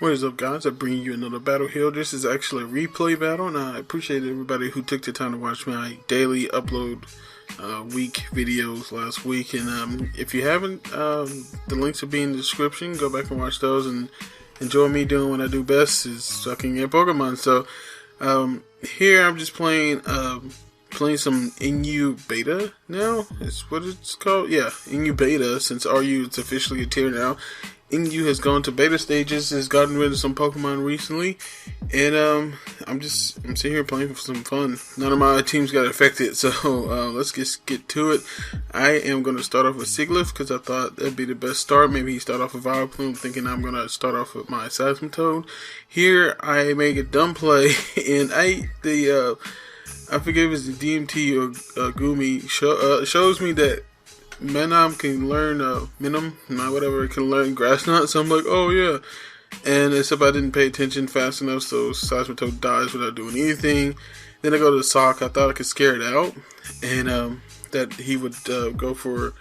What is up, guys? I'm bringing you another battle here. This is actually a replay battle, and I appreciate everybody who took the time to watch my daily upload week videos last week. And if you haven't, the links will be in the description. Go back and watch those and enjoy me doing what I do best, is sucking at Pokemon. So here I'm just playing some NU Beta now. Is what it's called. Yeah, NU Beta, since RU is officially a tier now. NU has gone to beta stages, has gotten rid of some Pokemon recently, and I'm sitting here playing for some fun. None of my teams got affected, so let's just get to it. I am going to start off with Sigilyph because I thought that'd be the best start. Maybe he start off with Vileplume, thinking I'm going to start off with my Seismitoad. Here I make a dumb play, and I forget if it's the DMT or Gumi shows me that Venom can learn whatever, it can learn Grass Knot. So I'm like, oh yeah. And except I didn't pay attention fast enough, so Seismitoad dies without doing anything. Then I go to the Sawk. I thought I could scare it out, and that he would go for,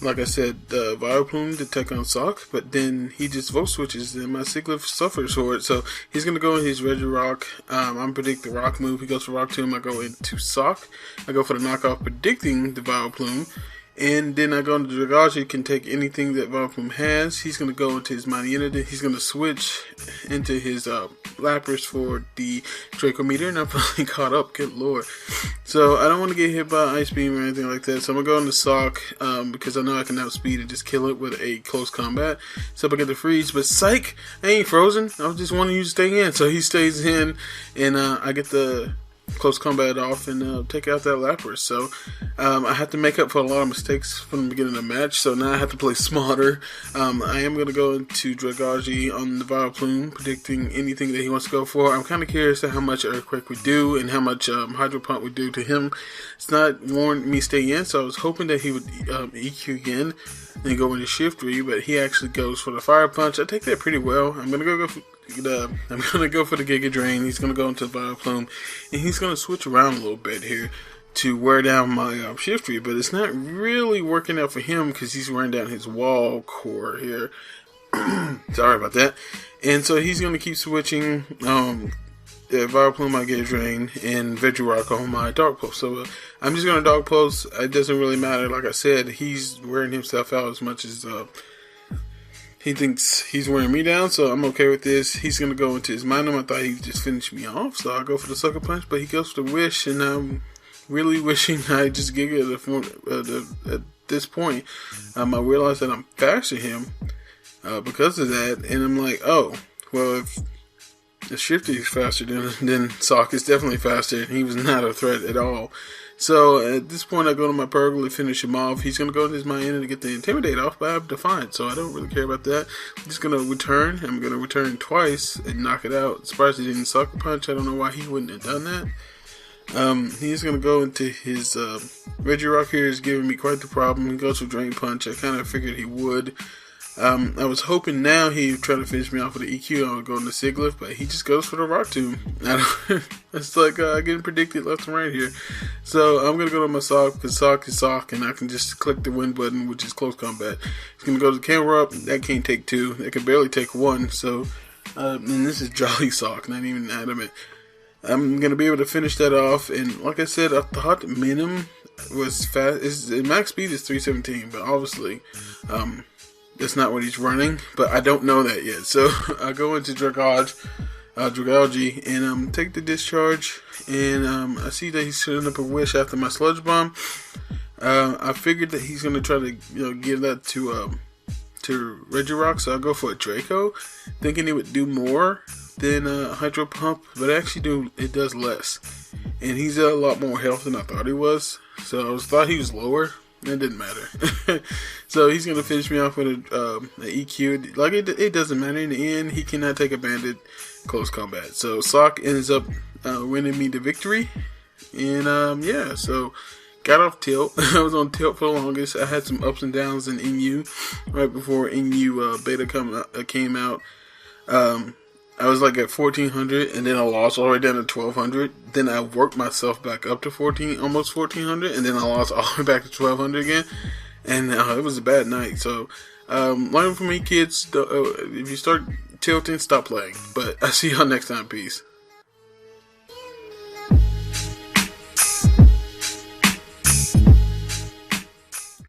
like I said, Vileplume to take on Sawk, but then he just vote switches, and my Sigilyph suffers for it. So he's going to go in his Regirock. I'm predicting the Rock move. He goes for Rock Tomb. I go into Sawk. I go for the knockoff, predicting the Vileplume. And then I go into Juggynaut. He can take anything that Vileplume has. He's going to go into his Mighty Energy. He's going to switch into his Lapras for the Draco Meteor. And I'm finally caught up. Good lord. So I don't want to get hit by Ice Beam or anything like that. So I'm going to go into Sawk because I know I can outspeed and just kill it with a close combat. So I get the freeze. But psych! I ain't frozen. I was just wanting you to stay in. So he stays in. And I get the close combat off and take out that Lapras. So I have to make up for a lot of mistakes from the beginning of the match, so now I have to play smarter. I am going to go into Juggynaut on the Vileplume, predicting anything that he wants to go for. I'm kind of curious to how much Earthquake would do and how much Hydro Pump would do to him. It's not warned me stay in, so I was hoping that he would EQ again and go into Shiftry, but he actually goes for the Fire Punch. I take that pretty well. I'm going to go for the Giga Drain. He's going to go into Vileplume, and he's going to switch around a little bit here to wear down my Shiftry, but it's not really working out for him because he's wearing down his wall core here. Sorry about that. And so he's going to keep switching Vileplume, my Giga Drain, and Regirock on my Dark Pulse. So I'm just going to Dark Pulse. It doesn't really matter. Like I said, he's wearing himself out as much as he thinks he's wearing me down, so I'm okay with this. He's going to go into his Minum. I thought he'd just finish me off, so I'll go for the Sucker Punch, but he goes for the Wish, and I'm really wishing I just Giga at this point. I realize that I'm faster than him because of that, and I'm like, oh, well, if the Shifty is faster, then Sawk is definitely faster, and he was not a threat at all. So at this point, I go to my Purgle to finish him off. He's going to go into his Miami to get the Intimidate off, but I have Defiant, so I don't really care about that. I'm just going to return. I'm going to return twice and knock it out. Surprised he didn't Sucker Punch. I don't know why he wouldn't have done that. He's going to go into his Regirock here is giving me quite the problem. He goes for Drain Punch. I kind of figured he would. I was hoping now he'd try to finish me off with the EQ. I would go into Sigilyph, but he just goes for the Rock Tomb. It's like getting predicted left and right here. So I'm going to go to my Sawk because Sawk is Sawk, and I can just click the win button, which is close combat. He's going to go to the camera up. That can't take two. That can barely take one. So, and this is Jolly Sawk, not even adamant. I'm going to be able to finish that off. And like I said, I thought Minimum was fast. His max speed is 317, but obviously, that's not what he's running, but I don't know that yet. So I go into Juggynaut, and take the discharge, and I see that he's setting up a Wish after my Sludge Bomb. I figured that he's gonna try to give that to Regirock, so I'll go for a Draco, thinking it would do more than Hydro Pump, but actually it does less, and he's a lot more health than I thought he was. So I thought he was lower. It didn't matter. So he's going to finish me off with an EQ. Like, it doesn't matter. In the end, he cannot take a Bandit close combat. So Sawk ends up winning me the victory. And, yeah, so got off tilt. I was on tilt for the longest. I had some ups and downs in NU right before NU beta came out. I was like at 1400, and then I lost all the way down to 1200. Then I worked myself back up to almost 1400, and then I lost all the way back to 1200 again. And it was a bad night. So learn from me, kids. If you start tilting, stop playing. But I'll see y'all next time. Peace.